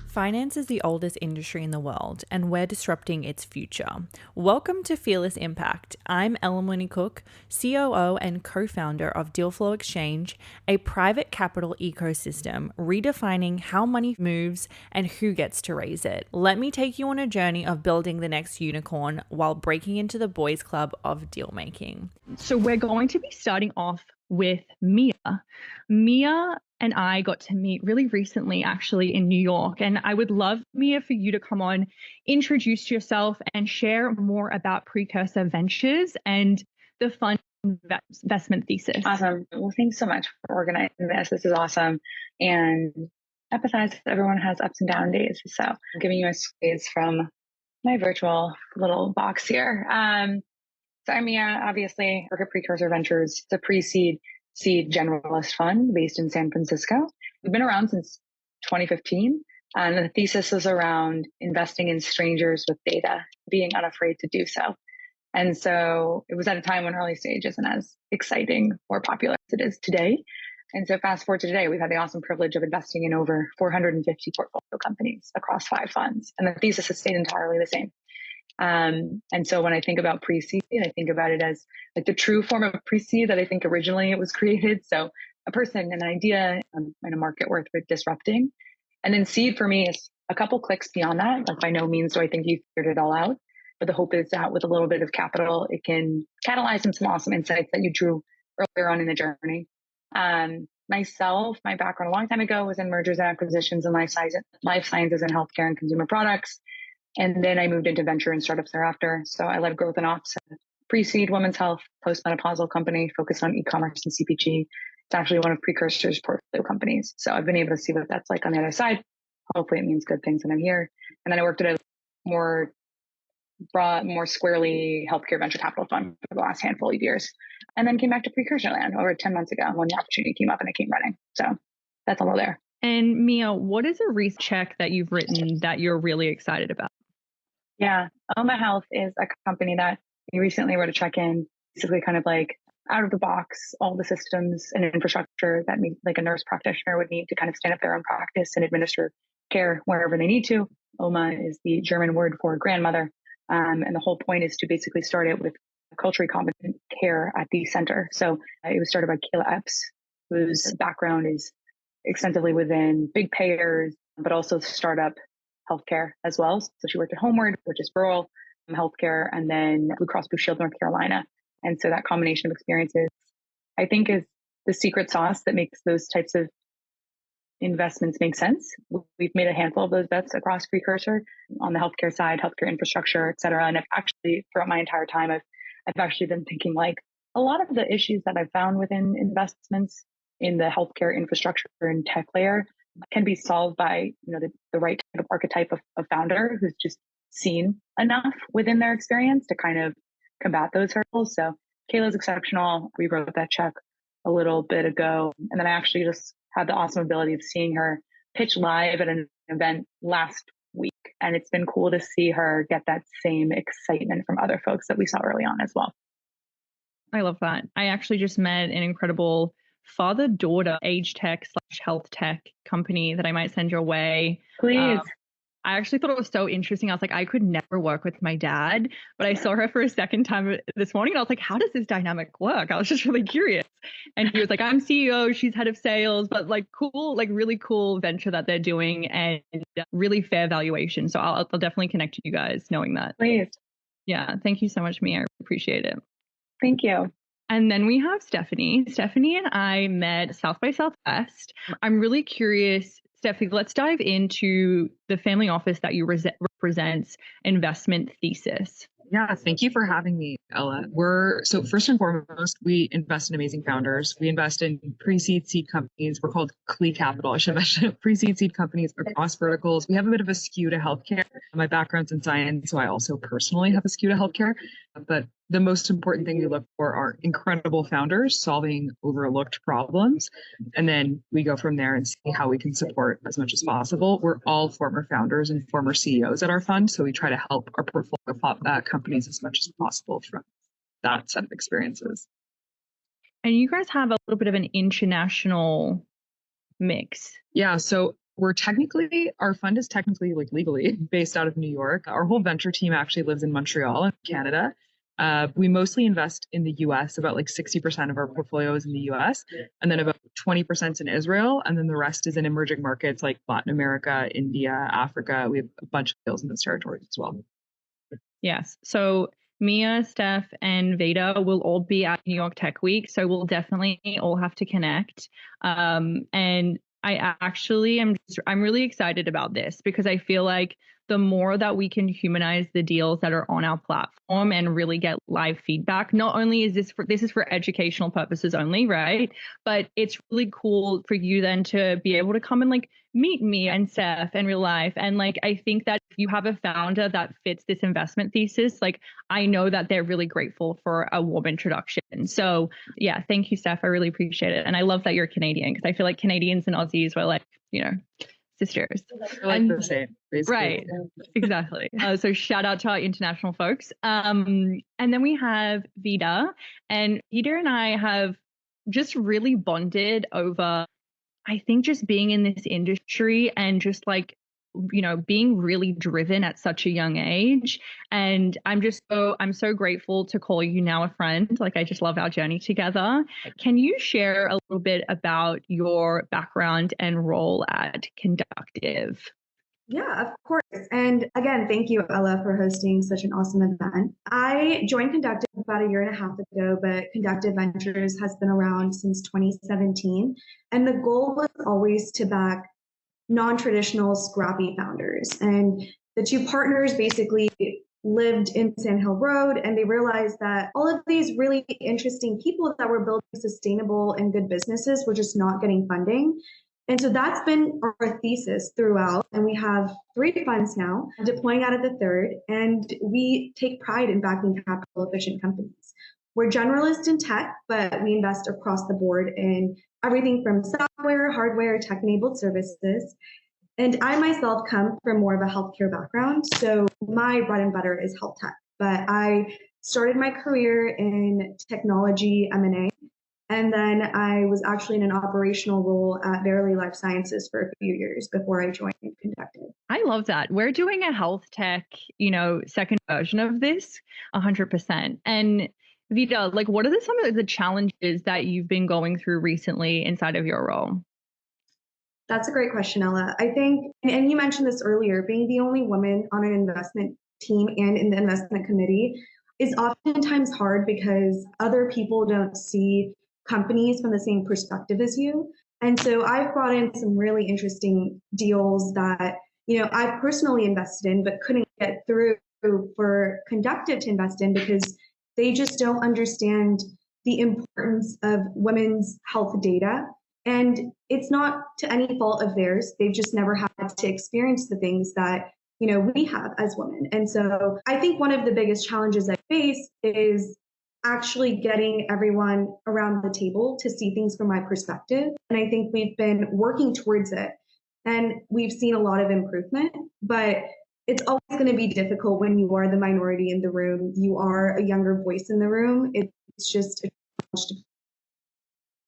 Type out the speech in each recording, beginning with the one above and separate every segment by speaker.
Speaker 1: Finance is the oldest industry in the world, and we're disrupting its future. Welcome to Fearless Impact. I'm Molony Cook, COO and co-founder of Dealflow Exchange, a private capital ecosystem redefining how money moves and who gets to raise it. Let me take you on a journey of building the next unicorn while breaking into the boys' club of deal making.
Speaker 2: So we're going to be starting off with Mia. Mia and I got to meet really recently, actually, in New York. And I would love, Mia, for you to come on, introduce yourself, and share more about Precursor Ventures and the fund investment thesis.
Speaker 3: Awesome. Well, thanks so much for organizing this. This is awesome. And empathize that everyone has ups and down days. So I'm giving you a squeeze from my virtual little box here. So I'm Mia, obviously, work at Precursor Ventures. It's a pre-seed seed generalist fund based in San Francisco. We've been around since 2015. And the thesis is around investing in strangers with data, being unafraid to do so. And so it was at a time when early stage isn't as exciting or popular as it is today. And so fast forward to today, we've had the awesome privilege of investing in over 450 portfolio companies across 5 funds. And the thesis has stayed entirely the same. And so when I think about pre-seed, I think about it as like the true form of pre-seed that I think originally it was created. So a person, an idea, and a market worth disrupting. And then seed for me is a couple clicks beyond that. Like by no means do I think you figured it all out. But the hope is that with a little bit of capital, it can catalyze some awesome insights that you drew earlier on in the journey. Myself, my background a long time ago was in mergers and acquisitions and life sciences and healthcare and consumer products. And then I moved into venture and startups thereafter. So I led growth and ops, pre-seed women's health, postmenopausal company focused on e-commerce and CPG. It's actually one of Precursor's portfolio companies. So I've been able to see what that's like on the other side. Hopefully it means good things and I'm here. And then I worked at a more squarely healthcare venture capital fund for the last handful of years. And then came back to Precursor land over 10 months ago when the opportunity came up and I came running. So that's all there.
Speaker 2: And Mia, what is a recent check that you've written that you're really excited about?
Speaker 3: Yeah, Oma Health is a company that we recently wrote a check in, basically kind of like out of the box, all the systems and infrastructure that like a nurse practitioner would need to kind of stand up their own practice and administer care wherever they need to. Oma is the German word for grandmother. And the whole point is to basically start it with culturally competent care at the center. So it was started by KLI, whose background is extensively within big payers, but also startup healthcare as well. So she worked at Homeward, which is rural healthcare, and then Blue Cross Blue Shield, North Carolina. And so that combination of experiences, I think, is the secret sauce that makes those types of investments make sense. We've made a handful of those bets across Precursor on the healthcare side, healthcare infrastructure, et cetera. And I've actually, throughout my entire time, I've actually been thinking like a lot of the issues that I've found within investments in the healthcare infrastructure and tech layer can be solved by, the right type of archetype of founder who's just seen enough within their experience to kind of combat those hurdles. So Kayla's exceptional. We wrote that check a little bit ago. And then I actually just had the awesome ability of seeing her pitch live at an event last week. And it's been cool to see her get that same excitement from other folks that we saw early on as well.
Speaker 2: I love that. I actually just met an incredible father-daughter age tech / health tech company that I might send your way.
Speaker 3: Please.
Speaker 2: I actually thought it was so interesting. I was like, I could never work with my dad, but I saw her for a second time this morning and I was like, how does this dynamic work? I was just really curious. And he was like, I'm CEO, she's head of sales, but like cool, like really cool venture that they're doing and really fair valuation. So I'll definitely connect you guys knowing that.
Speaker 3: Please.
Speaker 2: Yeah. Thank you so much, Mia. I appreciate it.
Speaker 3: Thank you.
Speaker 2: And then we have Stephanie. Stephanie and I met South by Southwest. I'm really curious, Stephanie, let's dive into the family office that you represents investment thesis.
Speaker 4: Yeah, thank you for having me, Ella. So first and foremost, we invest in amazing founders. We invest in pre-seed seed companies. We're called KLI Capital. I should mention pre-seed seed companies across verticals. We have a bit of a skew to healthcare. My background's in science, so I also personally have a skew to healthcare. But the most important thing we look for are incredible founders solving overlooked problems. And then we go from there and see how we can support as much as possible. We're all former founders and former CEOs at our fund, so we try to help our portfolio companies as much as possible from that set of experiences.
Speaker 2: And you guys have a little bit of an international mix?
Speaker 4: Yeah, so our fund is technically like legally based out of New York. Our whole venture team actually lives in Montreal in Canada. We mostly invest in the US. About like 60% of our portfolio is in the US, and then about 20% in Israel. And then the rest is in emerging markets like Latin America, India, Africa. We have a bunch of deals in those territories as well.
Speaker 2: Yes. So Mia, Steph, and Veda will all be at New York Tech Week. So we'll definitely all have to connect. And I'm really excited about this because I feel like the more that we can humanize the deals that are on our platform and really get live feedback, not only is this is for educational purposes only, right? But it's really cool for you then to be able to come and like meet me and Seth in real life. And like, I think that if you have a founder that fits this investment thesis, like I know that they're really grateful for a warm introduction. So yeah, thank you, Steph. I really appreciate it. And I love that you're Canadian because I feel like Canadians and Aussies were like, sisters.
Speaker 4: Like the same, basically.
Speaker 2: Right, exactly. So shout out to our international folks. And then we have Veda, and Veda and I have just really bonded over, I think, just being in this industry and just like, being really driven at such a young age. And I'm so grateful to call you now a friend. Like, I just love our journey together. Can you share a little bit about your background and role at Conductive?
Speaker 5: Yeah, of course. And again, thank you, Ella, for hosting such an awesome event. I joined Conductive about a year and a half ago, but Conductive Ventures has been around since 2017. And the goal was always to back non-traditional scrappy founders. And the two partners basically lived in Sand Hill Road, and they realized that all of these really interesting people that were building sustainable and good businesses were just not getting funding. And so that's been our thesis throughout. And we have 3 funds now, deploying out of the 3rd. And we take pride in backing capital efficient companies. We're generalists in tech, but we invest across the board in everything from software, hardware, tech-enabled services. And I myself come from more of a healthcare background. So my bread and butter is health tech. But I started my career in technology M&A. And then I was actually in an operational role at Verily Life Sciences for a few years before I joined Conductive.
Speaker 2: I love that. We're doing a health tech, second version of this 100%. And Veda, like, what are some of the challenges that you've been going through recently inside of your role?
Speaker 5: That's a great question, Ella. I think, and you mentioned this earlier, being the only woman on an investment team and in the investment committee is oftentimes hard because other people don't see companies from the same perspective as you. And so I've brought in some really interesting deals that, I personally invested in, but couldn't get through for Conductive to invest in because they just don't understand the importance of women's health data. And it's not to any fault of theirs. They've just never had to experience the things that, we have as women. And so I think one of the biggest challenges I face is actually getting everyone around the table to see things from my perspective. And I think we've been working towards it. And we've seen a lot of improvement, but it's always going to be difficult when you are the minority in the room. You are a younger voice in the room. It's just a challenge to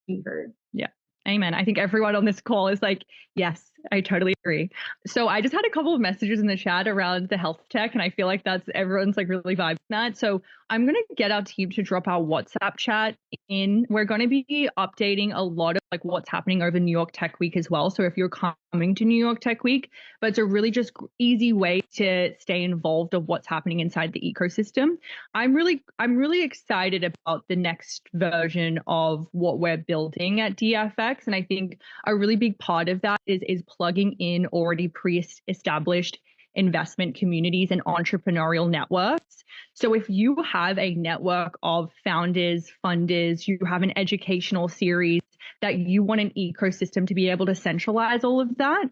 Speaker 5: be heard.
Speaker 2: Yeah. Amen. I think everyone on this call is like, yes, I totally agree. So I just had a couple of messages in the chat around the health tech, and I feel like everyone's like really vibing that. So I'm going to get our team to drop our WhatsApp chat in. We're going to be updating a lot of like what's happening over New York Tech Week as well. So if you're coming to New York Tech Week, but it's a really just easy way to stay involved of what's happening inside the ecosystem. I'm really excited about the next version of what we're building at DFX. And I think a really big part of that is plugging in already pre-established investment communities and entrepreneurial networks. So if you have a network of founders, funders, you have an educational series that you want an ecosystem to be able to centralize all of that,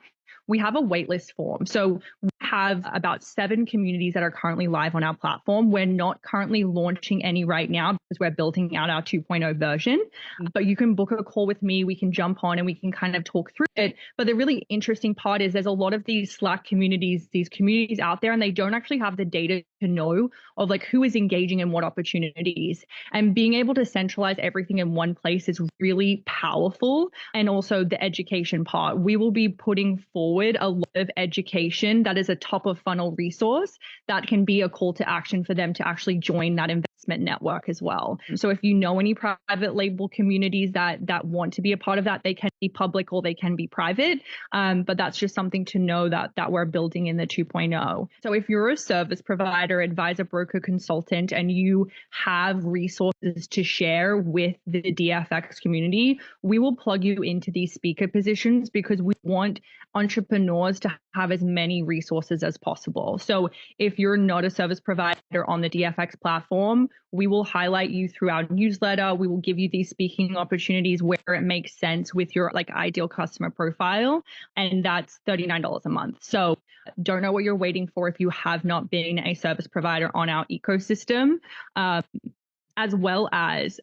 Speaker 2: we have a waitlist form. So we have about 7 communities that are currently live on our platform. We're not currently launching any right now because we're building out our 2.0 version, but you can book a call with me. We can jump on and we can kind of talk through it. But the really interesting part is there's a lot of these Slack communities, these communities out there, and they don't actually have the data to know of like who is engaging in what opportunities. And being able to centralize everything in one place is really powerful. And also the education part. We will be putting forward a lot of education that is a top of funnel resource that can be a call to action for them to actually join that investment network as well. So if you know any private label communities that want to be a part of that, they can be public or they can be private. But that's just something to know that we're building in the 2.0. So if you're a service provider, advisor, broker, consultant, and you have resources to share with the DFX community, we will plug you into these speaker positions because we want entrepreneurs to have as many resources as possible. So if you're not a service provider on the DFX platform, we will highlight you through our newsletter. We will give you these speaking opportunities where it makes sense with your like ideal customer profile. And that's $39 a month. So don't know what you're waiting for if you have not been a service provider on our ecosystem. As well as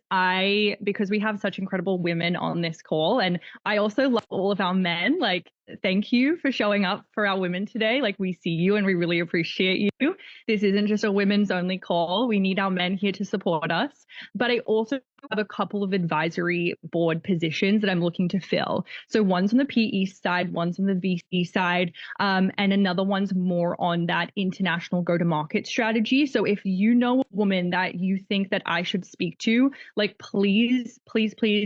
Speaker 2: because we have such incredible women on this call, and I also love all of our men. Like, thank you for showing up for our women today. Like, we see you and we really appreciate you. This isn't just a women's only call. We need our men here to support us. But I also have a couple of advisory board positions that I'm looking to fill. So one's on the PE side, one's on the VC side, and another one's more on that international go-to-market strategy. So if you know a woman that you think that I should speak to, like please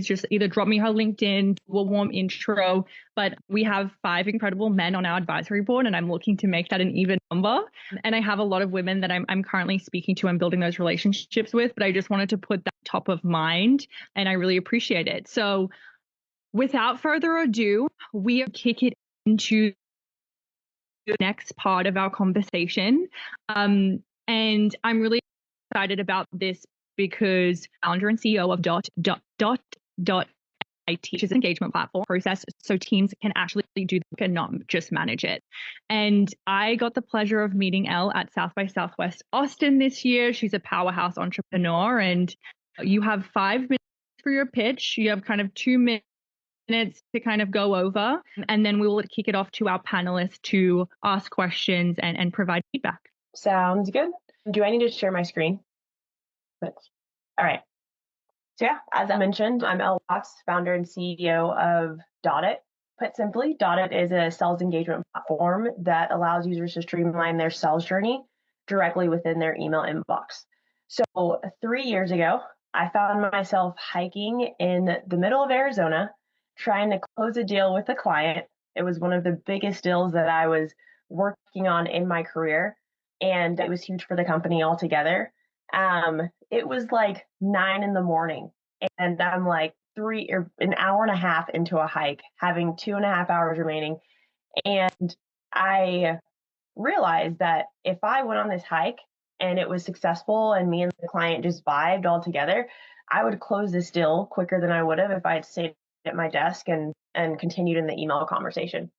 Speaker 2: just either drop me her LinkedIn, do a warm intro. But we have 5 incredible men on our advisory board, and I'm looking to make that an even number. And I have a lot of women that I'm currently speaking to and building those relationships with, but I just wanted to put that top of mind, and I really appreciate it. So without further ado, we kick it into the next part of our conversation. And I'm really excited about this because founder and CEO of dot IT, which is an engagement platform process, so teams can actually do the work and not just manage it. And I got the pleasure of meeting Elle at South by Southwest Austin this year. She's a powerhouse entrepreneur, and you have 5 minutes for your pitch. You have kind of 2 minutes to kind of go over, and then we will kick it off to our panelists to ask questions and provide feedback.
Speaker 6: Sounds good. Do I need to share my screen? All right. So yeah, as I mentioned, I'm Elle Watts, founder and CEO of Dotted. Put simply, Dotted is a sales engagement platform that allows users to streamline their sales journey directly within their email inbox. So 3 years ago, I found myself hiking in the middle of Arizona, trying to close a deal with a client. It was one of the biggest deals that I was working on in my career, and it was huge for the company altogether. It was like 9 a.m, and I'm like an hour and a half into a hike, having 2.5 hours remaining. And I realized that if I went on this hike and it was successful and me and the client just vibed all together, I would close this deal quicker than I would have if I had stayed at my desk and continued in the email conversation.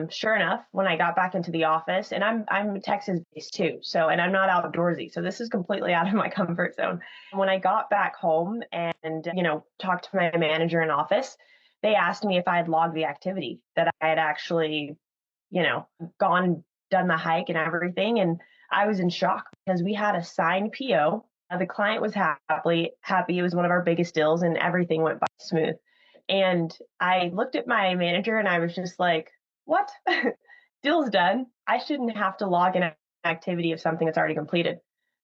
Speaker 6: Sure enough, when I got back into the office, and I'm Texas based too, and I'm not outdoorsy, so this is completely out of my comfort zone. When I got back home and talked to my manager in office, they asked me if I had logged the activity, that I had actually done the hike and everything, and I was in shock because we had a signed PO. The client was happy. It was one of our biggest deals, and everything went by smooth. And I looked at my manager and I was just like, what? Deal's done. I shouldn't have to log an activity of something that's already completed.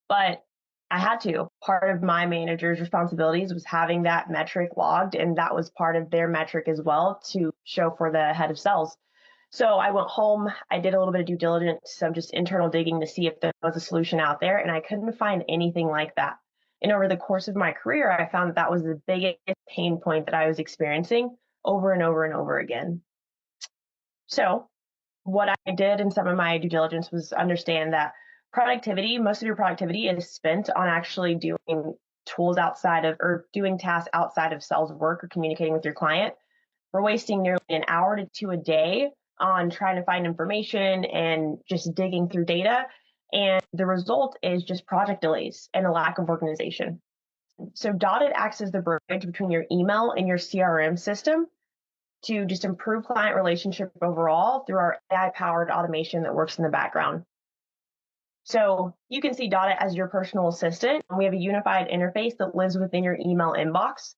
Speaker 6: But I had to. Part of my manager's responsibilities was having that metric logged, and that was part of their metric as well to show for the head of sales. So I went home, I did a little bit of due diligence, some just internal digging to see if there was a solution out there, and I couldn't find anything like that. And over the course of my career, I found that was the biggest pain point that I was experiencing over and over and over again. So what I did in some of my due diligence was understand that most of your productivity is spent on actually doing tools outside of, or doing tasks outside of sales work or communicating with your client. We're wasting nearly an hour to 2 a day on trying to find information and just digging through data. And the result is just project delays and a lack of organization. So Dotted acts as the bridge between your email and your CRM system to just improve client relationship overall through our AI-powered automation that works in the background. So you can see Dotted as your personal assistant. We have a unified interface that lives within your email inbox.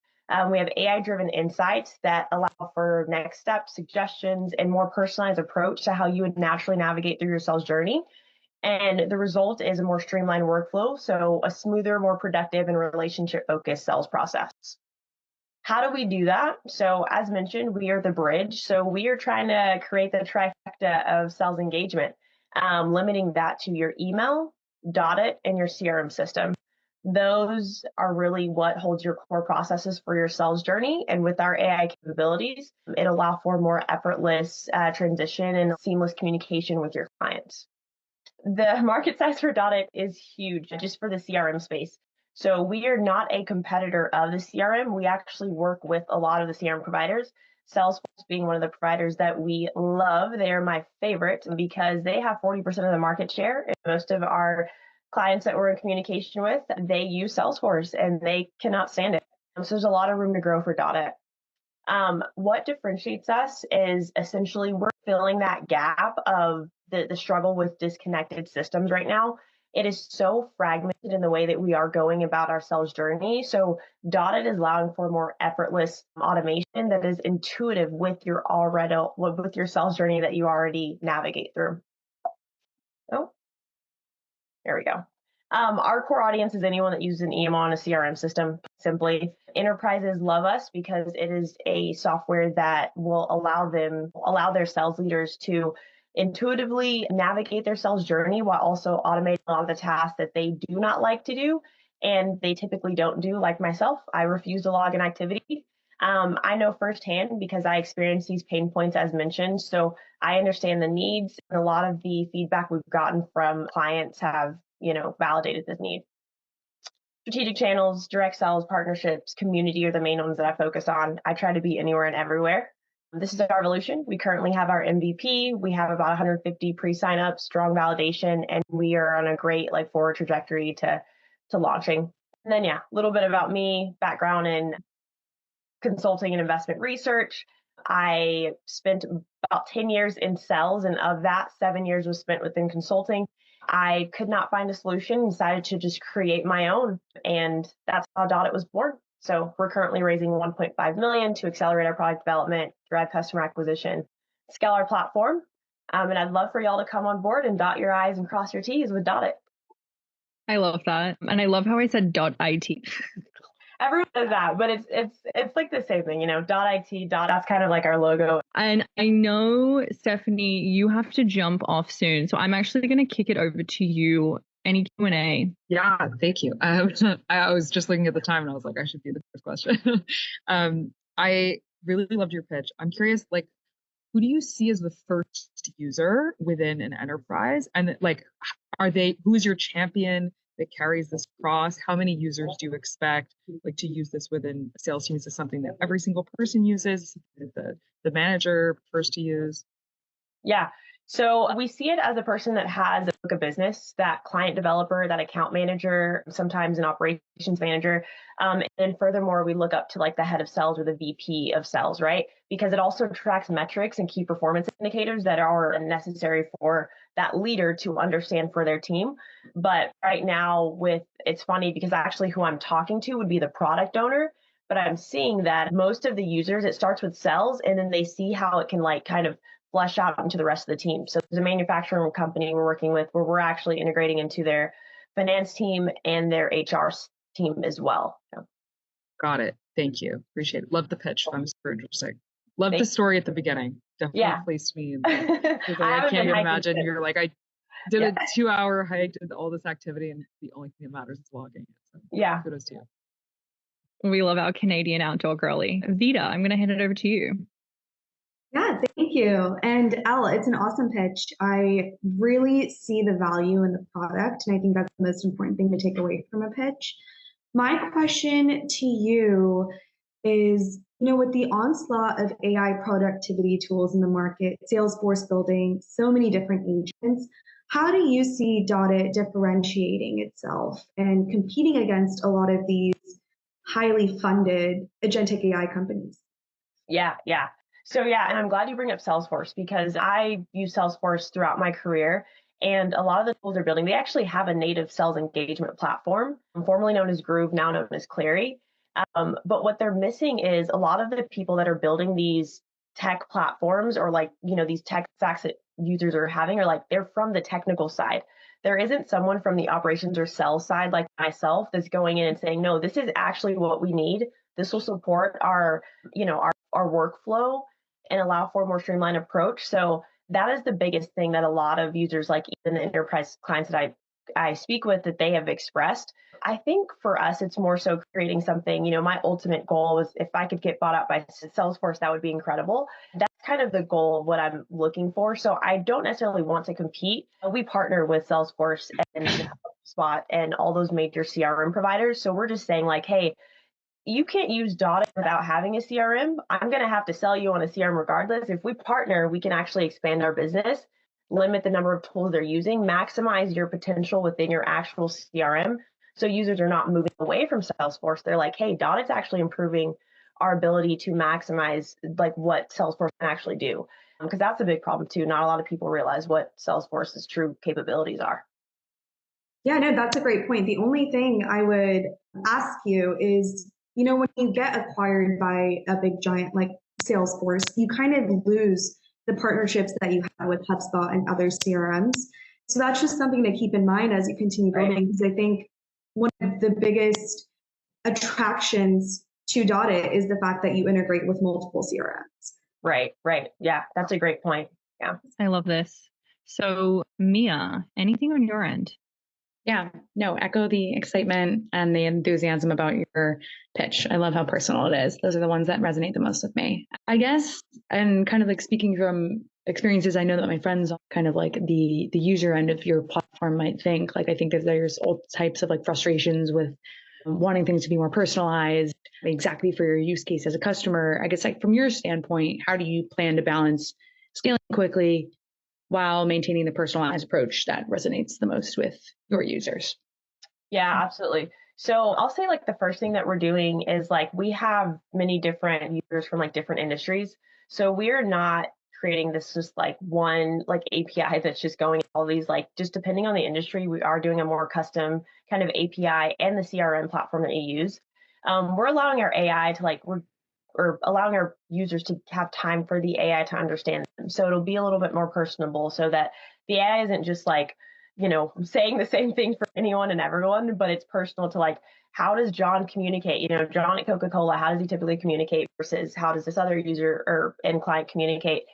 Speaker 6: We have AI-driven insights that allow for next steps, suggestions, and more personalized approach to how you would naturally navigate through your sales journey. And the result is a more streamlined workflow, so a smoother, more productive, and relationship-focused sales process. How do we do that? So as mentioned, we are the bridge. So we are trying to create the trifecta of sales engagement, limiting that to your email, Dotted, and your CRM system. Those are really what holds your core processes for your sales journey. And with our AI capabilities, it allows for more effortless transition and seamless communication with your clients. The market size for Dotted is huge just for the CRM space. So we are not a competitor of the CRM. We actually work with a lot of the CRM providers, Salesforce being one of the providers that we love. They're my favorite because they have 40% of the market share. And most of our clients that we're in communication with, they use Salesforce and they cannot stand it. So there's a lot of room to grow for Dotted. What differentiates us is essentially we're filling that gap of the struggle with disconnected systems right now. It is so fragmented in the way that we are going about our sales journey. So Dotted is allowing for more effortless automation that is intuitive with your sales journey that you already navigate through. Oh, there we go. Our core audience is anyone that uses an EMO on a CRM system. Simply, enterprises love us because it is a software that will allow their sales leaders to intuitively navigate their sales journey while also automating a lot of the tasks that they do not like to do and they typically don't do, like myself. I refuse to log an activity. I know firsthand because I experienced these pain points as mentioned. So I understand the needs, and a lot of the feedback we've gotten from clients have, validated this need. Strategic channels, direct sales, partnerships, community are the main ones that I focus on. I try to be anywhere and everywhere. This is our evolution. We currently have our MVP. We have about 150 pre-sign-ups, strong validation, and we are on a great forward trajectory to launching. And then, a little bit about me, background in consulting and investment research. I spent about 10 years in sales, and of that, 7 years was spent within consulting. I could not find a solution and decided to just create my own, and that's how Dotted was born. So we're currently raising $1.5 million to accelerate our product development, drive customer acquisition, scale our platform. And I'd love for y'all to come on board and dot your I's and cross your T's with Dotted.
Speaker 2: I love that. And I love how I said .it.
Speaker 6: Everyone does that, but it's like the same thing, .it, that's kind of like our logo.
Speaker 2: And I know, Stephanie, you have to jump off soon. So I'm actually going to kick it over to you. Any Q&A?
Speaker 4: Yeah, thank you. I was just looking at the time and I was like, I should be the first question. I really loved your pitch. I'm curious, who do you see as the first user within an enterprise? And who is your champion that carries this across? How many users do you expect to use this within a sales team? Is this something that every single person uses? That the manager prefers to use?
Speaker 6: Yeah. So we see it as a person that has a book of business, that client developer, that account manager, sometimes an operations manager. And then furthermore, we look up to the head of sales or the VP of sales, right? Because it also tracks metrics and key performance indicators that are necessary for that leader to understand for their team. But right now it's funny because actually who I'm talking to would be the product owner. But I'm seeing that most of the users, it starts with sales and then they see how it can kind of flesh out into the rest of the team. So there's a manufacturing company we're working with where we're actually integrating into their finance team and their HR team as well.
Speaker 4: Got it. Thank you. Appreciate it. Love the pitch. I'm super interesting. Love the story at the beginning. Definitely placed me in there. I can't even imagine you're I did a 2-hour hike, did all this activity, and the only thing that matters is logging. So kudos to you.
Speaker 2: We love our Canadian outdoor girly. Veda, I'm going to hand it over to you.
Speaker 5: Yeah, thank you. And Ella, it's an awesome pitch. I really see the value in the product, and I think that's the most important thing to take away from a pitch. My question to you is, with the onslaught of AI productivity tools in the market, Salesforce building so many different agents, how do you see Dotted differentiating itself and competing against a lot of these highly funded agentic AI companies?
Speaker 6: Yeah. So and I'm glad you bring up Salesforce because I use Salesforce throughout my career. And a lot of the tools they're building, they actually have a native sales engagement platform, formerly known as Groove, now known as Clary. But what they're missing is a lot of the people that are building these tech platforms or these tech stacks that users are having are they're from the technical side. There isn't someone from the operations or sales side like myself that's going in and saying, no, this is actually what we need. This will support our workflow and allow for a more streamlined approach. So that is the biggest thing that a lot of users, like even the enterprise clients that I speak with, that they have expressed. I think for us, it's more so creating something, my ultimate goal was if I could get bought out by Salesforce, that would be incredible. That's kind of the goal of what I'm looking for. So I don't necessarily want to compete. We partner with Salesforce and HubSpot and all those major CRM providers. So we're just saying hey, you can't use Dotted without having a CRM. I'm going to have to sell you on a CRM regardless. If we partner, we can actually expand our business, limit the number of tools they're using, maximize your potential within your actual CRM. So users are not moving away from Salesforce. They're hey, Dotted's actually improving our ability to maximize what Salesforce can actually do. Because that's a big problem too. Not a lot of people realize what Salesforce's true capabilities are.
Speaker 5: Yeah, no, that's a great point. The only thing I would ask you is, when you get acquired by a big giant like Salesforce, you kind of lose the partnerships that you have with HubSpot and other CRMs. So that's just something to keep in mind as you continue building, because I think one of the biggest attractions to Dotted is the fact that you integrate with multiple CRMs.
Speaker 6: Right. Yeah, that's a great point. Yeah.
Speaker 2: I love this. So Mia, anything on your end?
Speaker 7: Yeah, no, echo the excitement and the enthusiasm about your pitch. I love how personal it is. Those are the ones that resonate the most with me. I guess, and kind of speaking from experiences, I know that my friends on kind of the user end of your platform might think, I think that there's all types of frustrations with wanting things to be more personalized, exactly for your use case as a customer. I guess from your standpoint, how do you plan to balance scaling quickly while maintaining the personalized approach that resonates the most with your users?
Speaker 6: Yeah, absolutely. So I'll say the first thing that we're doing is we have many different users from different industries. So we're not creating this just one API that's just going all these just depending on the industry, we are doing a more custom kind of API and the CRM platform that you use. We're allowing our AI to or allowing our users to have time for the AI to understand them. So it'll be a little bit more personable so that the AI isn't just saying the same thing for anyone and everyone, but it's personal to how does John communicate? John at Coca-Cola, how does he typically communicate versus how does this other user or end client communicate?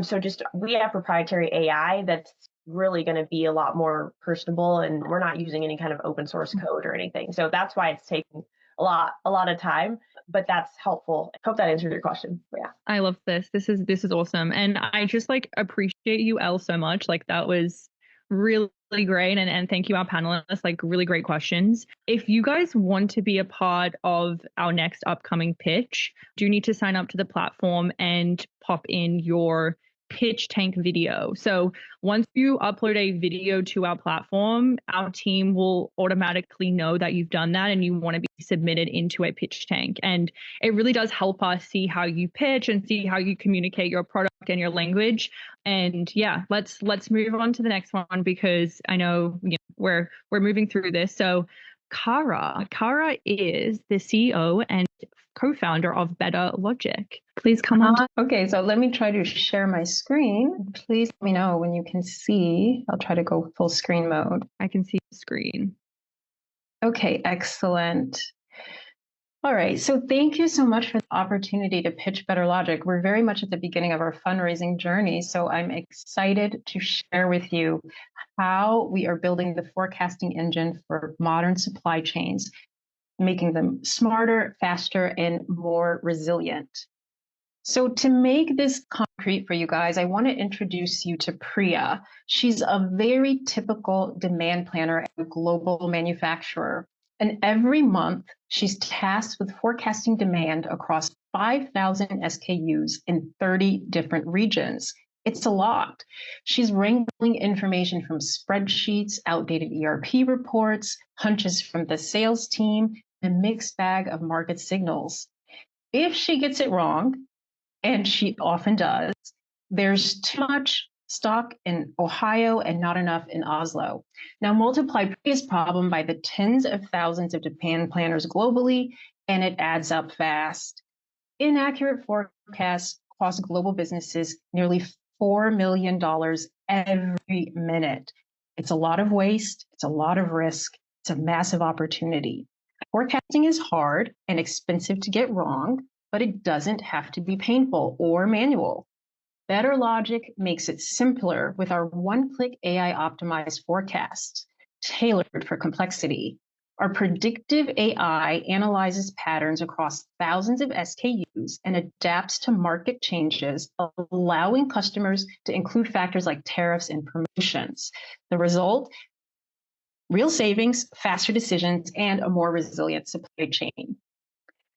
Speaker 6: So we have proprietary AI that's really going to be a lot more personable, and we're not using any kind of open source code or anything. So that's why it's taking a lot of time, but that's helpful. I hope that answered your question. But yeah.
Speaker 2: I love this. This is awesome. And I just appreciate you, Elle, so much. That was really great. And thank you, our panelists, really great questions. If you guys want to be a part of our next upcoming pitch, do need to sign up to the platform and pop in your pitch tank video. So once you upload a video to our platform, our team will automatically know that you've done that and you want to be submitted into a pitch tank. And it really does help us see how you pitch and see how you communicate your product and your language. And yeah, let's move on to the next one because I know we're moving through this. So Kara is the CEO and co-founder of Veda Logic. Please come on.
Speaker 8: Okay, so let me try to share my screen. Please let me know when you can see. I'll try to go full screen mode.
Speaker 2: I can see the screen.
Speaker 8: Okay, excellent. All right, so thank you so much for the opportunity to pitch Veda Logic. We're very much at the beginning of our fundraising journey, so I'm excited to share with you how we are building the forecasting engine for modern supply chains, making them smarter, faster, and more resilient. So to make this concrete for you guys, I want to introduce you to Priya. She's a very typical demand planner at a global manufacturer. And every month, she's tasked with forecasting demand across 5,000 SKUs in 30 different regions. It's a lot. She's wrangling information from spreadsheets, outdated ERP reports, hunches from the sales team, a mixed bag of market signals. If she gets it wrong, and she often does, there's too much stock in Ohio and not enough in Oslo. Now multiply this problem by the tens of thousands of demand planners globally, and it adds up fast. Inaccurate forecasts cost global businesses nearly $4 million every minute. It's a lot of waste, it's a lot of risk, it's a massive opportunity. Forecasting is hard and expensive to get wrong, but it doesn't have to be painful or manual. Better Logic makes it simpler with our one-click AI-optimized forecasts, tailored for complexity. Our predictive AI analyzes patterns across thousands of SKUs and adapts to market changes, allowing customers to include factors like tariffs and promotions. The result? Real savings, faster decisions, and a more resilient supply chain.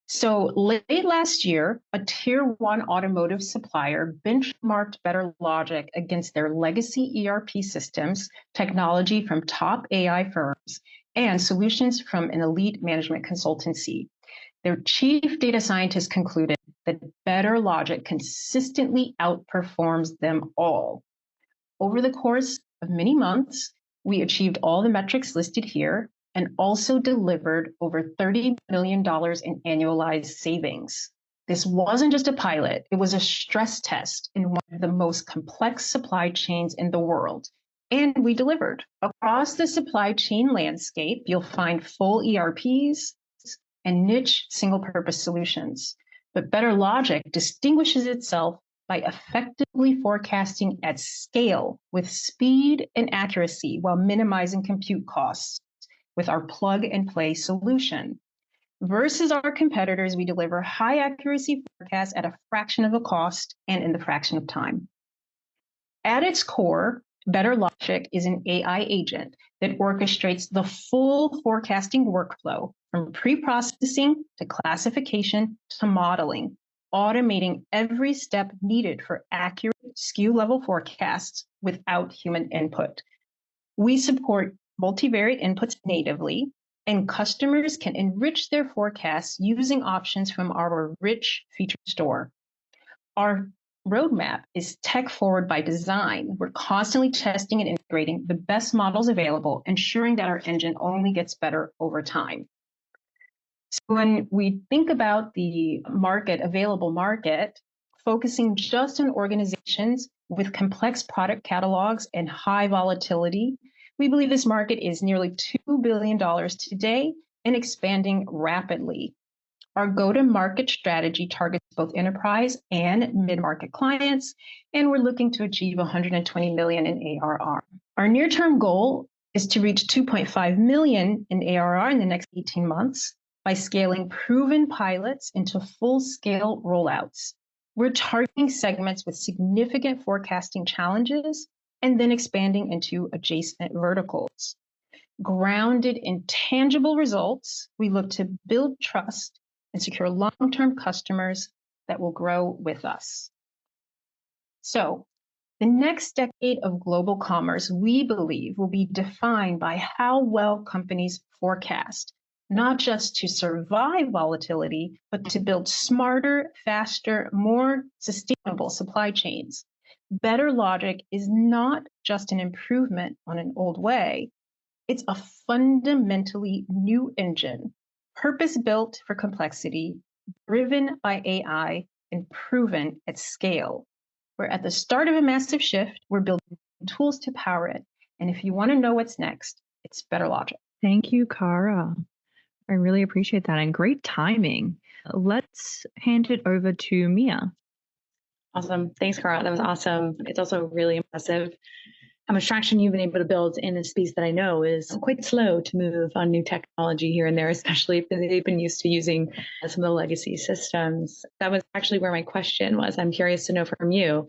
Speaker 8: So late last year, a tier 1 automotive supplier benchmarked Better Logic against their legacy ERP systems, technology from top AI firms, and solutions from an elite management consultancy. Their chief data scientist concluded that Better Logic consistently outperforms them all. Over the course of many months, we achieved all the metrics listed here and also delivered over $30 million in annualized savings. This wasn't just a pilot, it was a stress test in one of the most complex supply chains in the world. And we delivered. Across the supply chain landscape, you'll find full ERPs and niche single-purpose solutions. But Better Logic distinguishes itself by effectively forecasting at scale with speed and accuracy while minimizing compute costs with our plug-and-play solution. Versus our competitors, we deliver high accuracy forecasts at a fraction of the cost and in the fraction of time. At its core, Better Logic is an AI agent that orchestrates the full forecasting workflow from pre-processing to classification to modeling, automating every step needed for accurate SKU-level forecasts without human input. We support multivariate inputs natively, and customers can enrich their forecasts using options from our rich feature store. Our roadmap is tech forward by design. We're constantly testing and integrating the best models available, ensuring that our engine only gets better over time. So when we think about the available market, focusing just on organizations with complex product catalogs and high volatility, we believe this market is nearly $2 billion today and expanding rapidly. Our go-to-market strategy targets both enterprise and mid-market clients, and we're looking to achieve $120 million in ARR. Our near-term goal is to reach $2.5 million in ARR in the next 18 months by scaling proven pilots into full-scale rollouts. We're targeting segments with significant forecasting challenges and then expanding into adjacent verticals. Grounded in tangible results, we look to build trust and secure long-term customers that will grow with us. So, the next decade of global commerce, we believe, will be defined by how well companies forecast, not just to survive volatility, but to build smarter, faster, more sustainable supply chains. Better Logic is not just an improvement on an old way. It's a fundamentally new engine, purpose-built for complexity, driven by AI, and proven at scale. We're at the start of a massive shift. We're building tools to power it. And if you want to know what's next, it's Better Logic.
Speaker 2: Thank you, Cara. I really appreciate that, and great timing. Let's hand it over to Mia.
Speaker 7: Awesome. Thanks, Cara. That was awesome. It's also really impressive how much traction you've been able to build in a space that I know is quite slow to move on new technology here and there, especially if they've been used to using some of the legacy systems. That was actually where my question was. I'm curious to know from you,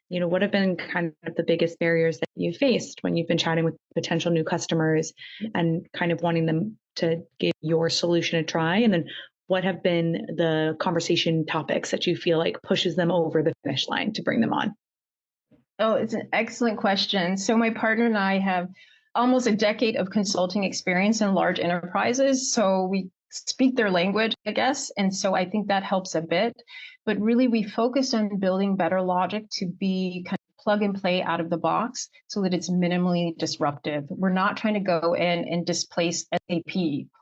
Speaker 7: what have been kind of the biggest barriers that you faced when you've been chatting with potential new customers and kind of wanting them to give your solution a try? And then what have been the conversation topics that you feel like pushes them over the finish line to bring them on?
Speaker 8: Oh, it's an excellent question. So my partner and I have almost a decade of consulting experience in large enterprises. So we speak their language, I guess. And so I think that helps a bit. But really, we focus on building better logic to be kind of plug and play out of the box so that it's minimally disruptive. We're not trying to go in and displace SAP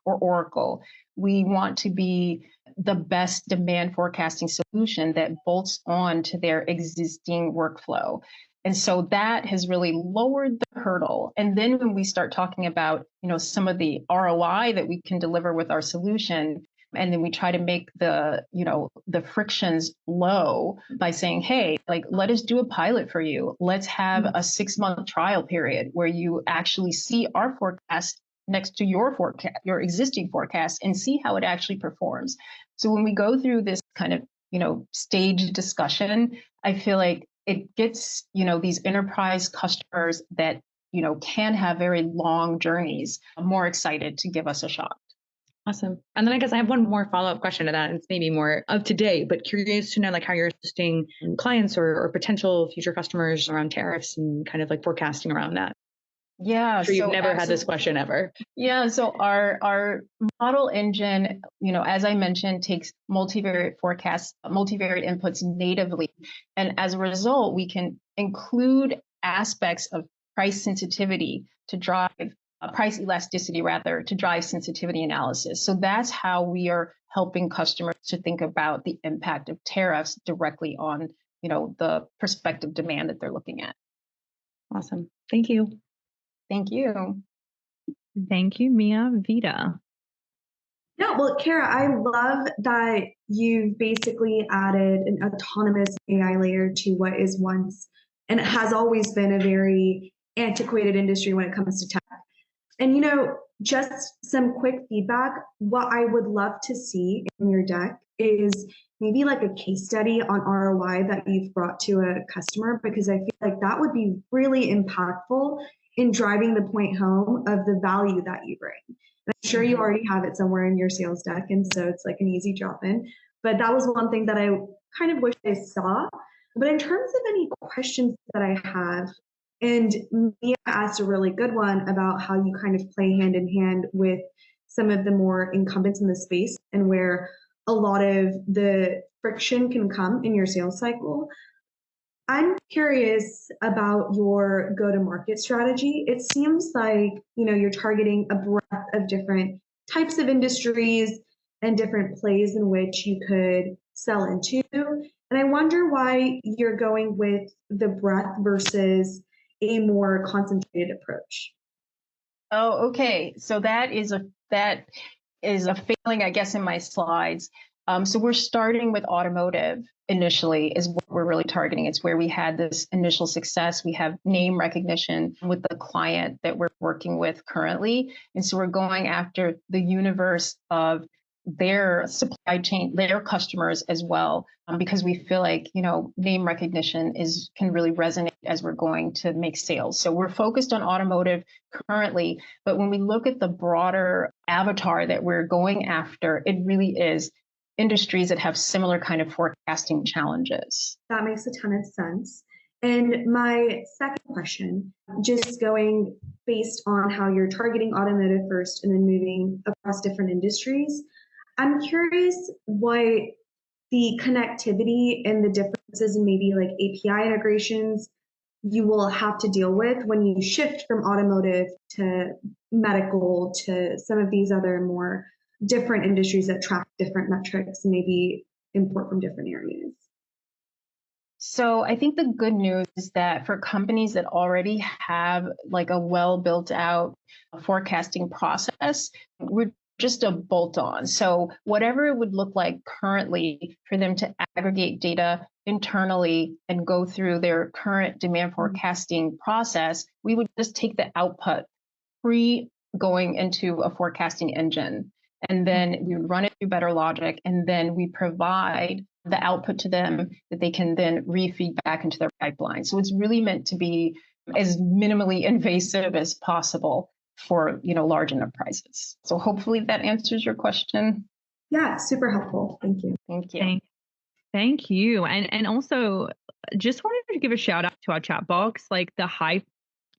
Speaker 8: or Oracle. We want to be the best demand forecasting solution that bolts on to their existing workflow. And so that has really lowered the hurdle. And then when we start talking about, some of the ROI that we can deliver with our solution, and then we try to make the frictions low by saying, hey, let us do a pilot for you. Let's have a 6-month trial period where you actually see our forecast next to your forecast, your existing forecast, and see how it actually performs. So when we go through this kind of, stage discussion, I feel like it gets, these enterprise customers that, can have very long journeys more excited to give us a shot.
Speaker 7: Awesome. And then I guess I have one more follow-up question to that. It's maybe more up to date, but curious to know how you're assisting clients or potential future customers around tariffs and kind of forecasting around that.
Speaker 8: Yeah.
Speaker 7: I'm sure you've never had this question ever.
Speaker 8: Yeah. So our model engine, as I mentioned, takes multivariate forecasts, multivariate inputs natively. And as a result, we can include aspects of price sensitivity to drive price elasticity, rather, to drive sensitivity analysis. So that's how we are helping customers to think about the impact of tariffs directly on, the prospective demand that they're looking at.
Speaker 7: Awesome. Thank you.
Speaker 8: Thank you.
Speaker 2: Thank you, Mia. Veda.
Speaker 5: Yeah, well, Kara, I love that you've basically added an autonomous AI layer to what is once and it has always been a very antiquated industry when it comes to tech. And, just some quick feedback. What I would love to see in your deck is maybe a case study on ROI that you've brought to a customer, because I feel like that would be really impactful in driving the point home of the value that you bring. And I'm sure you already have it somewhere in your sales deck, and so it's an easy drop in. But that was one thing that I kind of wish I saw. But in terms of any questions that I have, and Mia asked a really good one about how you kind of play hand in hand with some of the more incumbents in the space and where a lot of the friction can come in your sales cycle. I'm curious about your go-to-market strategy. It seems like, you're targeting a breadth of different types of industries and different plays in which you could sell into. And I wonder why you're going with the breadth versus a more concentrated approach.
Speaker 8: Oh, okay. So that is a failing, I guess, in my slides. So we're starting with automotive initially is what we're really targeting. It's where we had this initial success. We have name recognition with the client that we're working with currently. And so we're going after the universe of their supply chain, their customers as well, because we feel like, name recognition can really resonate as we're going to make sales. So we're focused on automotive currently, but when we look at the broader avatar that we're going after, it really is industries that have similar kind of forecasting challenges.
Speaker 5: That makes a ton of sense. And my second question, just going based on how you're targeting automotive first and then moving across different industries, I'm curious what the connectivity and the differences in maybe API integrations you will have to deal with when you shift from automotive to medical to some of these other more different industries that track different metrics and maybe import from different areas.
Speaker 8: So I think the good news is that for companies that already have a well built out forecasting process, we're just a bolt on. So whatever it would look like currently for them to aggregate data internally and go through their current demand forecasting process, we would just take the output going into a forecasting engine. And then we would run it through Better Logic, and then we provide the output to them that they can then re-feed back into their pipeline. So it's really meant to be as minimally invasive as possible. for, large enterprises. So hopefully that answers your question.
Speaker 5: Yeah, super helpful. Thank you.
Speaker 8: Thank you.
Speaker 2: Thank you. And also just wanted to give a shout out to our chat box, like the hype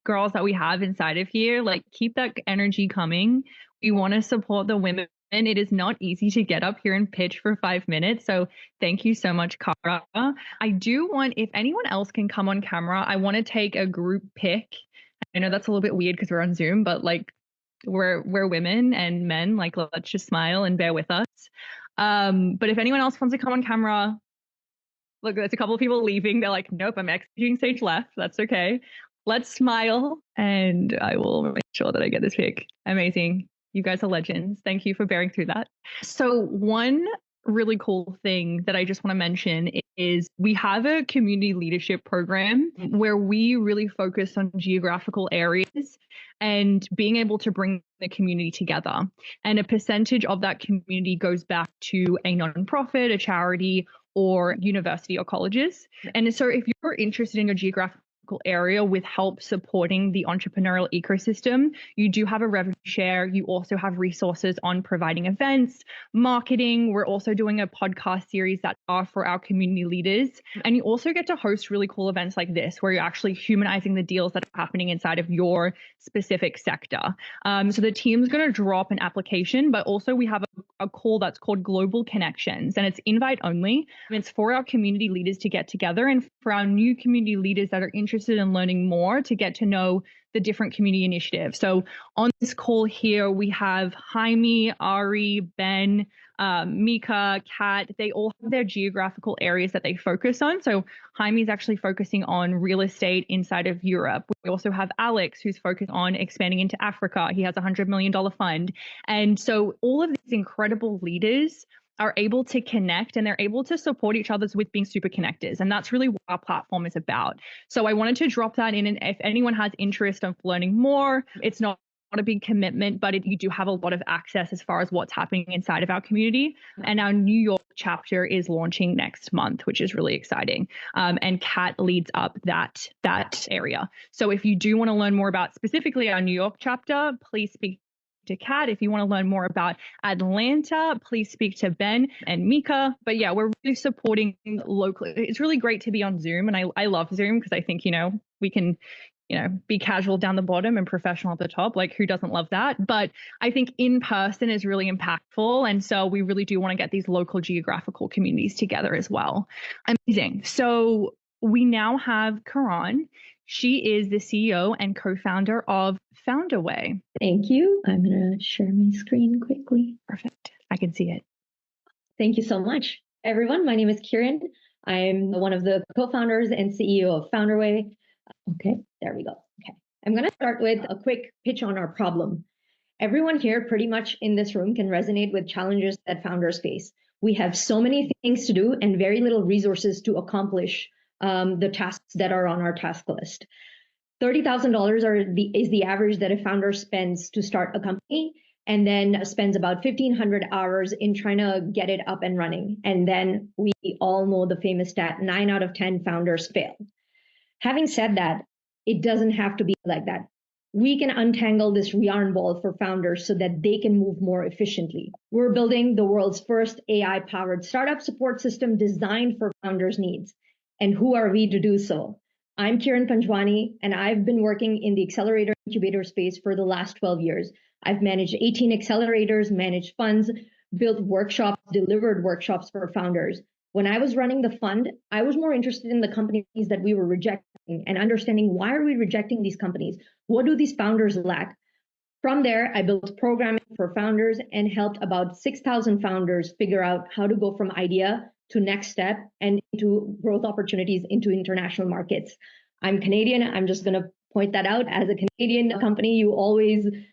Speaker 2: girls that we have inside of here, like keep that energy coming. We want to support the women. It is not easy to get up here and pitch for 5 minutes. So thank you so much, Cara. I do want, if anyone else can come on camera, I want to take a group pic. I know that's a little bit weird because we're on Zoom, but like we're women and men, like let's just smile and bear with us. But if anyone else wants to come on camera, look, there's a couple of people leaving. They're like, nope, I'm executing stage left. That's okay. Let's smile and I will make sure that I get this pic. Amazing. You guys are legends. Thank you for bearing through that. So one really cool thing that I just want to mention is we have a community leadership program where we really focus on geographical areas and being able to bring the community together. And a percentage of that community goes back to a nonprofit, a charity, or university or colleges. And so if you're interested in your geographical area with help supporting the entrepreneurial ecosystem, you do have a revenue share. You also have resources on providing events, marketing. We're also doing a podcast series that are for our community leaders. And you also get to host really cool events like this, where you're actually humanizing the deals that are happening inside of your specific sector. So the team's going to drop an application, but also we have a call that's called Global Connections, and it's invite only. It's for our community leaders to get together and for our new community leaders that are interested in learning more to get to know the different community initiatives. So on this call here, we have Jaime, Ari, Ben, Mika, Kat. They all have their geographical areas that they focus on. So Jaime is actually focusing on real estate inside of Europe. We also have Alex, who's focused on expanding into Africa. He has a $100 million fund. And so all of these incredible leaders are able to connect and they're able to support each other with being super connectors. And that's really what our platform is about. So I wanted to drop that in. And if anyone has interest of learning more, it's not a big commitment, but you do have a lot of access as far as what's happening inside of our community. And our New York chapter is launching next month, which is really exciting. And Kat leads up that area. So if you do want to learn more about specifically our New York chapter, please speak to Kat. If you want to learn more about Atlanta, please speak to Ben and Mika. But yeah, we're really supporting locally. It's really great to be on Zoom. And I love Zoom because I think, we can, be casual down the bottom and professional at the top. Like who doesn't love that? But I think in person is really impactful. And so we really do want to get these local geographical communities together as well. Amazing. So we now have Karan. She is the CEO and co-founder of Founderway.
Speaker 9: Thank you. I'm going to share my screen quickly.
Speaker 2: Perfect. I can see it.
Speaker 9: Thank you so much. Everyone, my name is Kiran. I'm one of the co-founders and CEO of Founderway. Okay, there we go. Okay. I'm going to start with a quick pitch on our problem. Everyone here pretty much in this room can resonate with challenges that founders face. We have so many things to do and very little resources to accomplish the tasks that are on our task list. $30,000 is the average that a founder spends to start a company, and then spends about 1,500 hours in trying to get it up and running. And then we all know the famous stat, 9 out of 10 founders fail. Having said that, it doesn't have to be like that. We can untangle this yarn ball for founders so that they can move more efficiently. We're building the world's first AI-powered startup support system designed for founders' needs. And who are we to do so? I'm Kiran Panjwani, and I've been working in the accelerator incubator space for the last 12 years. I've managed 18 accelerators, managed funds, built workshops, delivered workshops for founders. When I was running the fund, I was more interested in the companies that we were rejecting and understanding why are we rejecting these companies? What do these founders lack? From there, I built programming for founders and helped about 6,000 founders figure out how to go from idea to next step and into growth opportunities into international markets. I'm Canadian. I'm just going to point that out. As a Canadian company,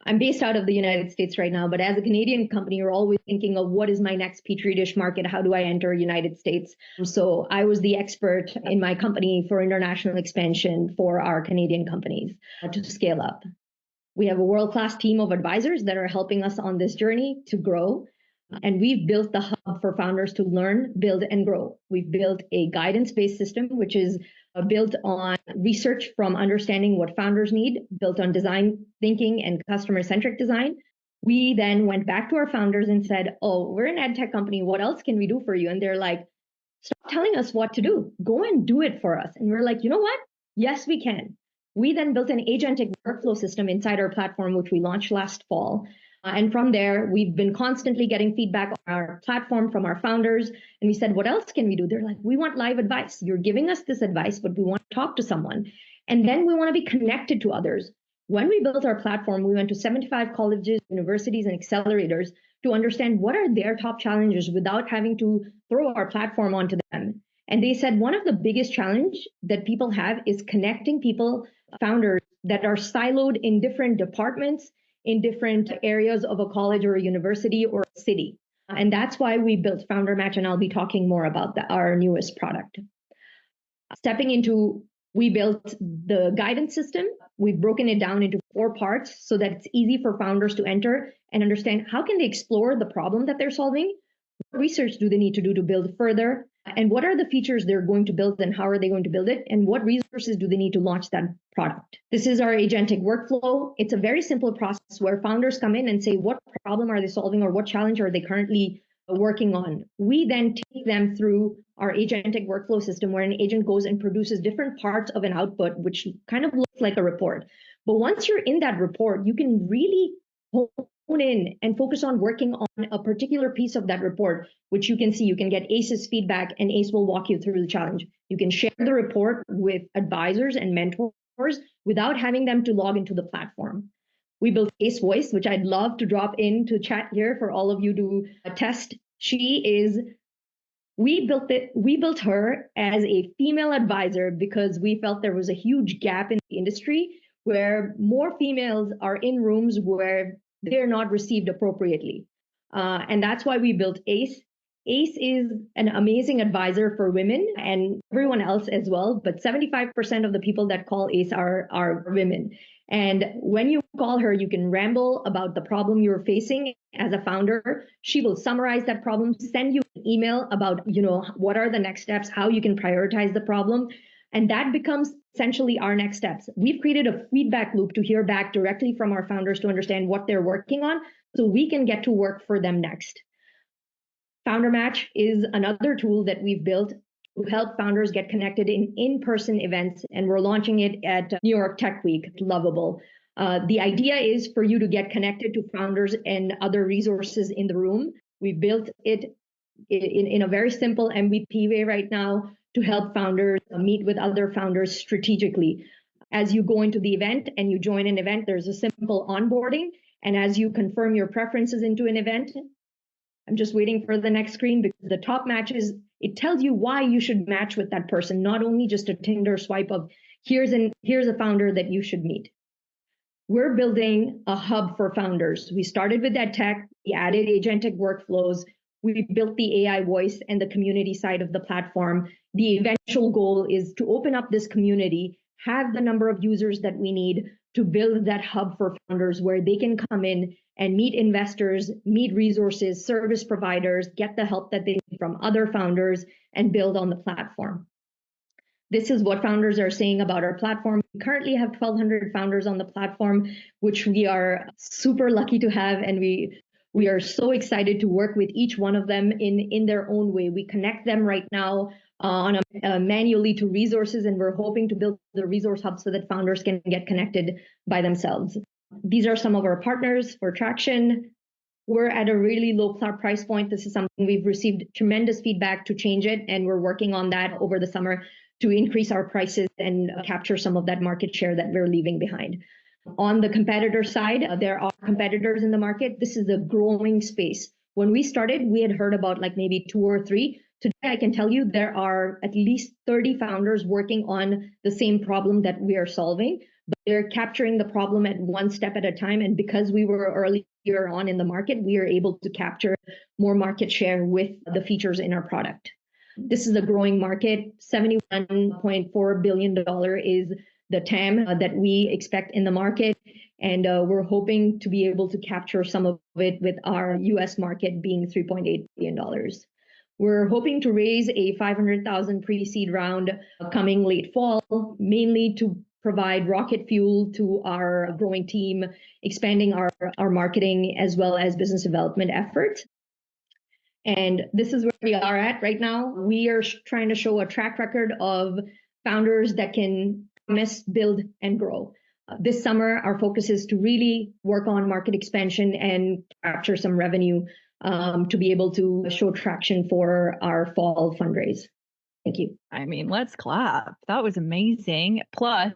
Speaker 9: I'm based out of the United States right now, but as a Canadian company, you're always thinking of what is my next Petri dish market? How do I enter United States? So I was the expert in my company for international expansion for our Canadian companies to scale up. We have a world-class team of advisors that are helping us on this journey to grow. And we've built the hub for founders to learn, build, and grow. We've built a guidance-based system, which is built on research from understanding what founders need, built on design thinking and customer-centric design. We then went back to our founders and said, oh, we're an ed tech company. What else can we do for you? And they're like, stop telling us what to do. Go and do it for us. And we're like, you know what? Yes, we can. We then built an agentic workflow system inside our platform, which we launched last fall. And from there, we've been constantly getting feedback on our platform from our founders. And we said, what else can we do? They're like, we want live advice. You're giving us this advice, but we want to talk to someone. And then we want to be connected to others. When we built our platform, we went to 75 colleges, universities, and accelerators to understand what are their top challenges without having to throw our platform onto them. And they said one of the biggest challenge that people have is connecting people, founders that are siloed in different departments, in different areas of a college or a university or a city. And that's why we built Founder Match, and I'll be talking more about our newest product. Stepping into, we built the guidance system. We've broken it down into 4 parts so that it's easy for founders to enter and understand how can they explore the problem that they're solving, what research do they need to do to build further, and what are the features they're going to build and how are they going to build it, and what resources do they need to launch that product. This is our agentic workflow. It's a very simple process where founders come in and say, what problem are they solving or what challenge are they currently working on? We then take them through our agentic workflow system where an agent goes and produces different parts of an output, which kind of looks like a report. But once you're in that report, you can really hone in and focus on working on a particular piece of that report, which you can see. You can get ACE's feedback, and ACE will walk you through the challenge. You can share the report with advisors and mentors without having them to log into the platform. We built ACE Voice, which I'd love to drop into chat here for all of you to test. We built her as a female advisor because we felt there was a huge gap in the industry where more females are in rooms where they're not received appropriately. And that's why we built ACE. ACE is an amazing advisor for women and everyone else as well, but 75% of the people that call ACE are women. And when you call her, you can ramble about the problem you're facing as a founder. She will summarize that problem, send you an email about, what are the next steps, how you can prioritize the problem. And that becomes essentially our next steps. We've created a feedback loop to hear back directly from our founders to understand what they're working on so we can get to work for them next. Founder Match is another tool that we've built to help founders get connected in-person events, and we're launching it at New York Tech Week. It's lovable. The idea is for you to get connected to founders and other resources in the room. We've built it in a very simple MVP way right now to help founders meet with other founders strategically. As you go into the event and you join an event, there's a simple onboarding. And as you confirm your preferences into an event, I'm just waiting for the next screen because the top matches, it tells you why you should match with that person, not only just a Tinder swipe of here's a founder that you should meet. We're building a hub for founders. We started with that tech, we added agentic workflows, we built the AI voice and the community side of the platform. The eventual goal is to open up this community, have the number of users that we need to build that hub for founders where they can come in and meet investors, meet resources, service providers, get the help that they need from other founders, and build on the platform. This is what founders are saying about our platform. We currently have 1,200 founders on the platform, which we are super lucky to have, and we are so excited to work with each one of them in their own way. We connect them right now manually to resources, and we're hoping to build the resource hub so that founders can get connected by themselves. These are some of our partners for traction. We're at a really low price point. This is something we've received tremendous feedback to change it, and we're working on that over the summer to increase our prices and capture some of that market share that we're leaving behind. On the competitor side, there are competitors in the market. This is a growing space. When we started, we had heard about maybe 2 or 3. Today, I can tell you there are at least 30 founders working on the same problem that we are solving, but they're capturing the problem at one step at a time. And because we were earlier on in the market, we are able to capture more market share with the features in our product. This is a growing market. $71.4 billion is the TAM that we expect in the market. And we're hoping to be able to capture some of it with our US market being $3.8 billion. We're hoping to raise a 500,000 pre-seed round coming late fall, mainly to provide rocket fuel to our growing team, expanding our marketing as well as business development efforts. And this is where we are at right now. We are trying to show a track record of founders that can promise, build, and grow. This summer, our focus is to really work on market expansion and capture some revenue to be able to show traction for our fall fundraise. Thank you.
Speaker 2: I mean, let's clap. That was amazing. Plus,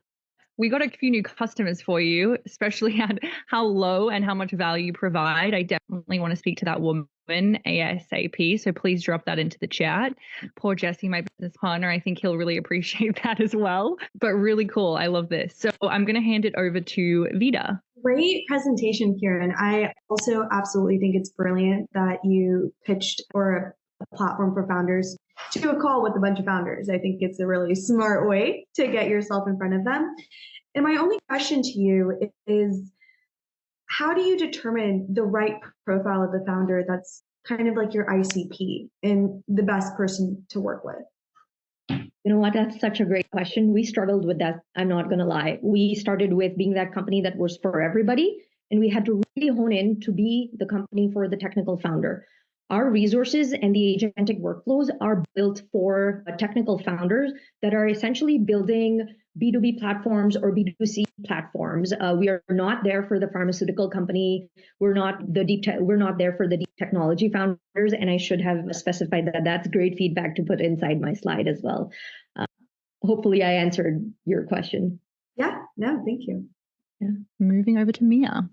Speaker 2: we got a few new customers for you, especially at how low and how much value you provide. I definitely want to speak to that woman ASAP. So please drop that into the chat. Poor Jesse, my business partner, I think he'll really appreciate that as well. But really cool. I love this. So I'm going to hand it over to Veda.
Speaker 5: Great presentation, Kieran. I also absolutely think it's brilliant that you pitched for a platform for founders to a call with a bunch of founders. I think it's a really smart way to get yourself in front of them. And my only question to you is, how do you determine the right profile of the founder that's kind of like your ICP and the best person to work with?
Speaker 9: You know what? That's such a great question. We struggled with that. I'm not going to lie. We started with being that company that was for everybody, and we had to really hone in to be the company for the technical founder. Our resources and the agentic workflows are built for technical founders that are essentially building B2B platforms or B2C platforms. We are not there for the pharmaceutical company. We're not there for the deep technology founders. And I should have specified that. That's great feedback to put inside my slide as well. Hopefully I answered your question.
Speaker 5: Yeah, no, thank you.
Speaker 2: Yeah. Moving over to Mia.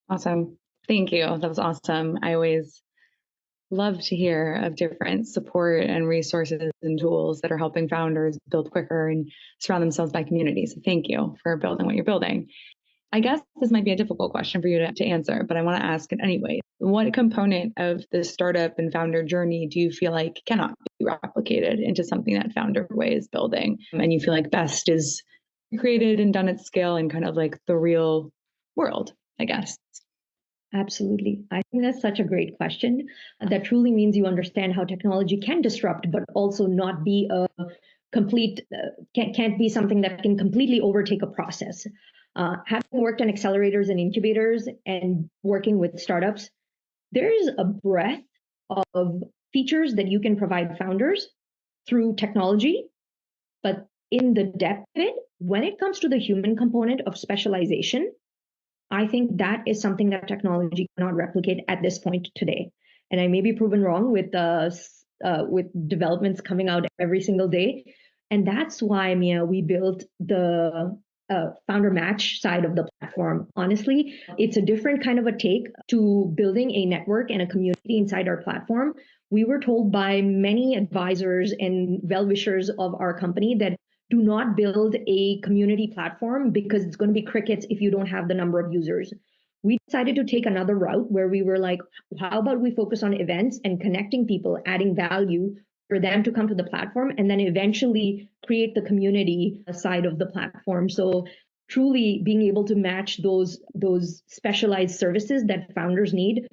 Speaker 7: Awesome. Thank you. That was awesome. I always love to hear of different support and resources and tools that are helping founders build quicker and surround themselves by communities. So thank you for building what you're building. I guess this might be a difficult question for you to answer, but I want to ask it anyway. What component of the startup and founder journey do you feel like cannot be replicated into something that Founder Way is building? And you feel like best is created and done at scale in kind of like the real world, I guess?
Speaker 9: Absolutely. I think that's such a great question. That truly means you understand how technology can disrupt, but also not be a complete, can't be something that can completely overtake a process. Having worked on accelerators and incubators and working with startups, there's a breadth of features that you can provide founders through technology, but in the depth of it, when it comes to the human component of specialization, I think that is something that technology cannot replicate at this point today. And I may be proven wrong with developments coming out every single day. And that's why, Mia, we built the founder match side of the platform. Honestly, it's a different kind of a take to building a network and a community inside our platform. We were told by many advisors and well-wishers of our company that do not build a community platform because it's going to be crickets if you don't have the number of users. We decided to take another route where we were like, how about we focus on events and connecting people, adding value for them to come to the platform, and then eventually create the community side of the platform. So truly being able to match those specialized services that founders need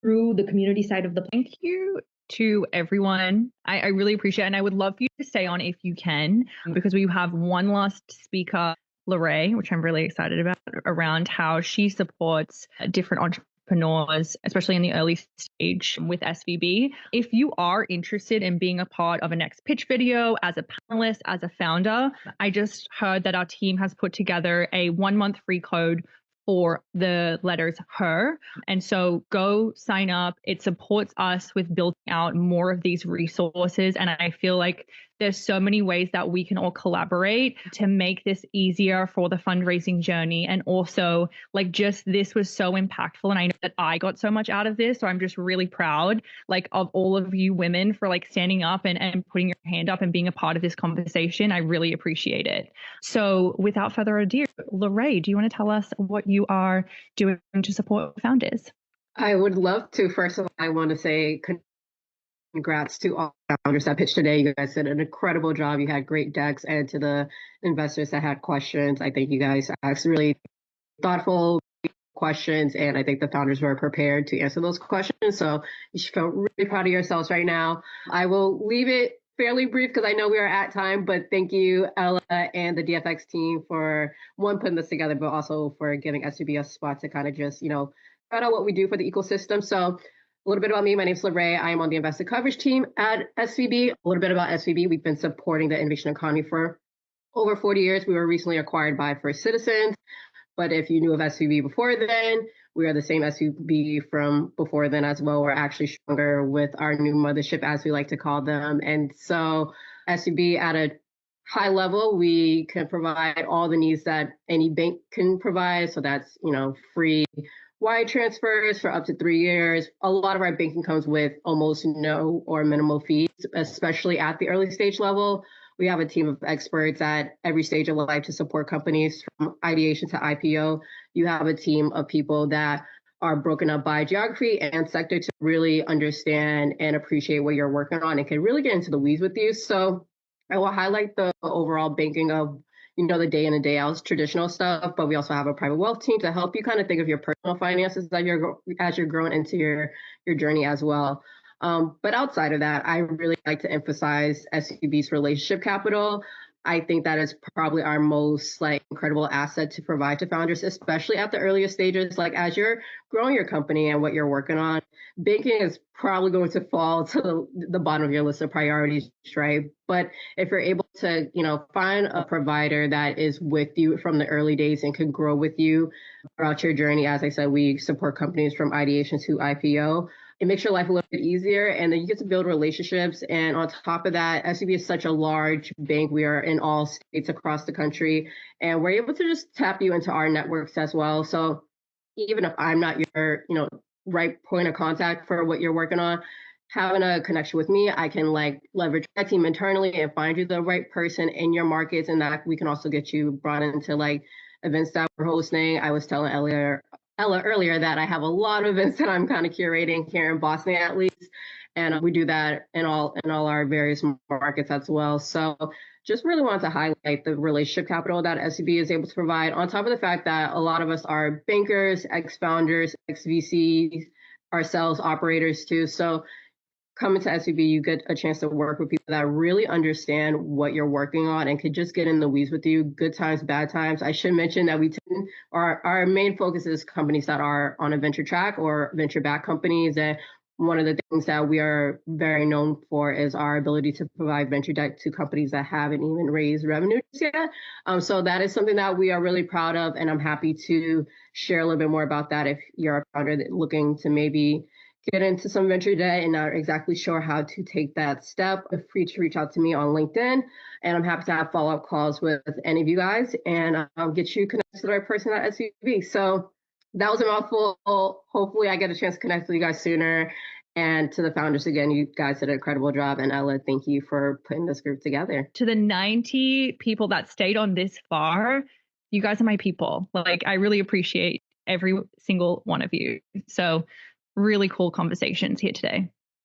Speaker 9: through the community side of the platform.
Speaker 2: Thank you to everyone. I really appreciate it. And I would love for you to stay on if you can, because we have one last speaker, LaRay, which I'm really excited about, around how she supports different entrepreneurs, especially in the early stage with SVB. If you are interested in being a part of a next pitch video as a panelist, as a founder, I just heard that our team has put together a 1-month free code for the letters HER. And so go sign up. It supports us with building out more of these resources. And I feel like there's so many ways that we can all collaborate to make this easier for the fundraising journey. And also, like, just this was so impactful. And I know that I got so much out of this. So I'm just really proud, like, of all of you women for like standing up and putting your hand up and being a part of this conversation. I really appreciate it. So without further ado, LaRay, do you want to tell us what you are doing to support founders?
Speaker 10: I would love to. First of all, I want to say congrats to all founders that pitched today. You guys did an incredible job. You had great decks, and to the investors that had questions, I think you guys asked really thoughtful questions, and I think the founders were prepared to answer those questions. So you should feel really proud of yourselves right now. I will leave it fairly brief because I know we are at time, but thank you, Ella and the DFX team for putting this together, but also for giving SVB a spot to kind of just, find out what we do for the ecosystem. So a little bit about me. My name is LaRay. I am on the investor coverage team at SVB. A little bit about SVB. We've been supporting the innovation economy for over 40 years. We were recently acquired by First Citizens. But if you knew of SVB before then, we are the same SVB from before then as well. We're actually stronger with our new mothership, as we like to call them. And so SVB at a high level, we can provide all the needs that any bank can provide. So that's, free wire transfers for up to 3 years. A lot of our banking comes with almost no or minimal fees, especially at the early stage level. We have a team of experts at every stage of life to support companies from ideation to IPO. You have a team of people that are broken up by geography and sector to really understand and appreciate what you're working on and can really get into the weeds with you. So I will highlight the overall banking of, the day in and day out traditional stuff, but we also have a private wealth team to help you kind of think of your personal finances as you're growing into your journey as well. But outside of that, I really like to emphasize SVB's relationship capital. I think that is probably our most incredible asset to provide to founders, especially at the earliest stages. As you're growing your company and what you're working on, banking is probably going to fall to the bottom of your list of priorities, right? But if you're able to, find a provider that is with you from the early days and can grow with you throughout your journey, as I said, we support companies from ideation to IPO. It makes your life a little bit easier, and then you get to build relationships. And on top of that, SVB is such a large bank. We are in all states across the country, and we're able to just tap you into our networks as well. So even if I'm not your, right point of contact for what you're working on, having a connection with me, I can leverage my team internally and find you the right person in your markets, and that we can also get you brought into events that we're hosting. I was telling Ella earlier that I have a lot of events that I'm kind of curating here in Boston, at least, and we do that in all our various markets as well. So just really want to highlight the relationship capital that SVB is able to provide, on top of the fact that a lot of us are bankers, ex-founders, ex-VCs, ourselves, operators too. So coming to SVB, you get a chance to work with people that really understand what you're working on and could just get in the weeds with you, good times, bad times. I should mention that our main focus is companies that are on a venture track or venture-backed companies. And one of the things that we are very known for is our ability to provide venture debt to companies that haven't even raised revenue yet. So that is something that we are really proud of, and I'm happy to share a little bit more about that if you're a founder that looking to maybe get into some venture debt and not exactly sure how to take that step. Feel free to reach out to me on LinkedIn, and I'm happy to have follow-up calls with any of you guys, and I'll get you connected to the right person at SVB. So that was a mouthful. Hopefully I get a chance to connect with you guys sooner. And to the founders, again, you guys did an incredible job. And Ella, thank you for putting this group together.
Speaker 2: To the 90 people that stayed on this far, you guys are my people. I really appreciate every single one of you. So really cool conversations here today.